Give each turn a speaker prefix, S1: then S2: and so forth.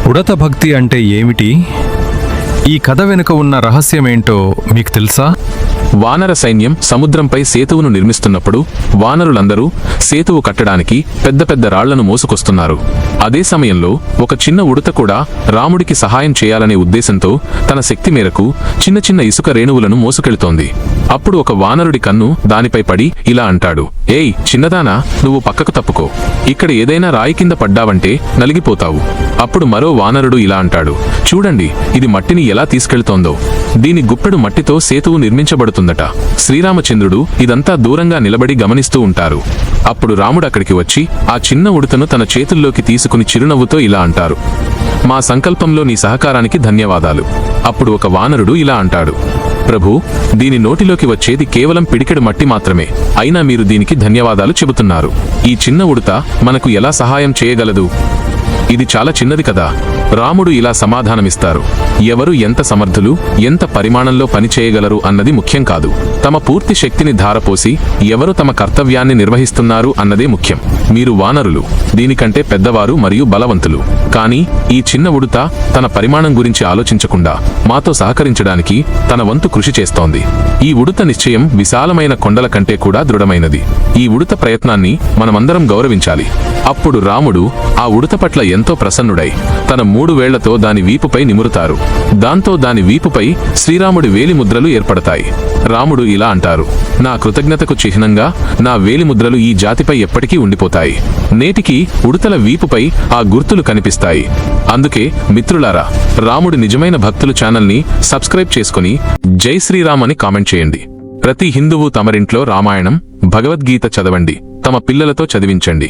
S1: ఉడత భక్తి అంటే ఏమిటి? ఈ కథ వెనుక ఉన్న రహస్యమేంటో మీకు తెలుసా?
S2: వానర సైన్యం సముద్రంపై సేతువును నిర్మిస్తున్నప్పుడు వానరులందరూ సేతువు కట్టడానికి పెద్ద పెద్ద రాళ్లను మోసుకొస్తున్నారు. అదే సమయంలో ఒక చిన్న ఉడత కూడా రాముడికి సహాయం చేయాలనే ఉద్దేశంతో తన శక్తి మేరకు చిన్న చిన్న ఇసుక రేణువులను మోసుకెళ్తోంది. అప్పుడు ఒక వానరుడి కన్ను దానిపై పడి ఇలా అంటాడు, ఏయ్ చిన్నదానా, నువ్వు పక్కకు తప్పుకో, ఇక్కడ ఏదైనా రాయి కింద పడ్డావంటే నలిగిపోతావు. అప్పుడు మరో వానరుడు ఇలా అంటాడు, చూడండి ఇది మట్టిని ఎలా తీసుకెళ్తోందో, దీని గుప్పెడు మట్టితో సేతువు నిర్మించబడుతుందట. శ్రీరామచంద్రుడు ఇదంతా దూరంగా నిలబడి గమనిస్తూ ఉంటారు. అప్పుడు రాముడు అక్కడికి వచ్చి ఆ చిన్న ఉడతను తన చేతుల్లోకి తీసుకుని చిరునవ్వుతో ఇలా అంటారు, మా సంకల్పంలో నీ సహకారానికి ధన్యవాదాలు. అప్పుడు ఒక వానరుడు ఇలా అంటాడు, ప్రభూ, దీని నోటిలోకి వచ్చేది కేవలం పిడికెడు మట్టి మాత్రమే, అయినా మీరు దీనికి ధన్యవాదాలు చెబుతున్నారు. ఈ చిన్న ఉడత మనకు ఎలా సహాయం చేయగలదు? ఇది చాలా చిన్నది కదా. రాముడు ఇలా సమాధానమిస్తారు, ఎవరు ఎంత సమర్థులు, ఎంత పరిమాణంలో పని చేయగలరు అన్నది ముఖ్యం కాదు. తమ పూర్తి శక్తిని ధారపోసి ఎవరు తమ కర్తవ్యాన్ని నిర్వహిస్తున్నారు అన్నదే ముఖ్యం. మీరు వానరులు, దీనికంటే పెద్దవారు మరియు బలవంతులు. కానీ ఈ చిన్న ఉడత తన పరిమాణం గురించి ఆలోచించకుండా మాతో సహకరించడానికి తన వంతు కృషి చేస్తోంది. ఈ ఉడత నిశ్చయం విశాలమైన కొండల కంటే కూడా దృఢమైనది. ఈ ఉడత ప్రయత్నాన్ని మనమందరం గౌరవించాలి. అప్పుడు రాముడు ఆ ఉడత పట్ల ఎంతో ప్రసన్నుడై తన 3 వేళ్లతో దాని వీపుపై నిమురుతారు. దాంతో దాని వీపుపై శ్రీరాముడి వేలిముద్రలు ఏర్పడతాయి. రాముడు ఇలా అంటారు, నా కృతజ్ఞతకు చిహ్నంగా నా వేలిముద్రలు ఈ జాతిపై ఎప్పటికీ ఉండిపోతాయి. నేటికి ఉడతల వీపుపై ఆ గుర్తులు కనిపిస్తాయి. అందుకే మిత్రులారా, రాముడి నిజమైన భక్తులు ఛానల్ని సబ్స్క్రైబ్ చేసుకుని జై శ్రీరామ్ అని కామెంట్ చేయండి. ప్రతి హిందువు తమరింట్లో రామాయణం, భగవద్గీత చదవండి, తమ పిల్లలతో చదివించండి.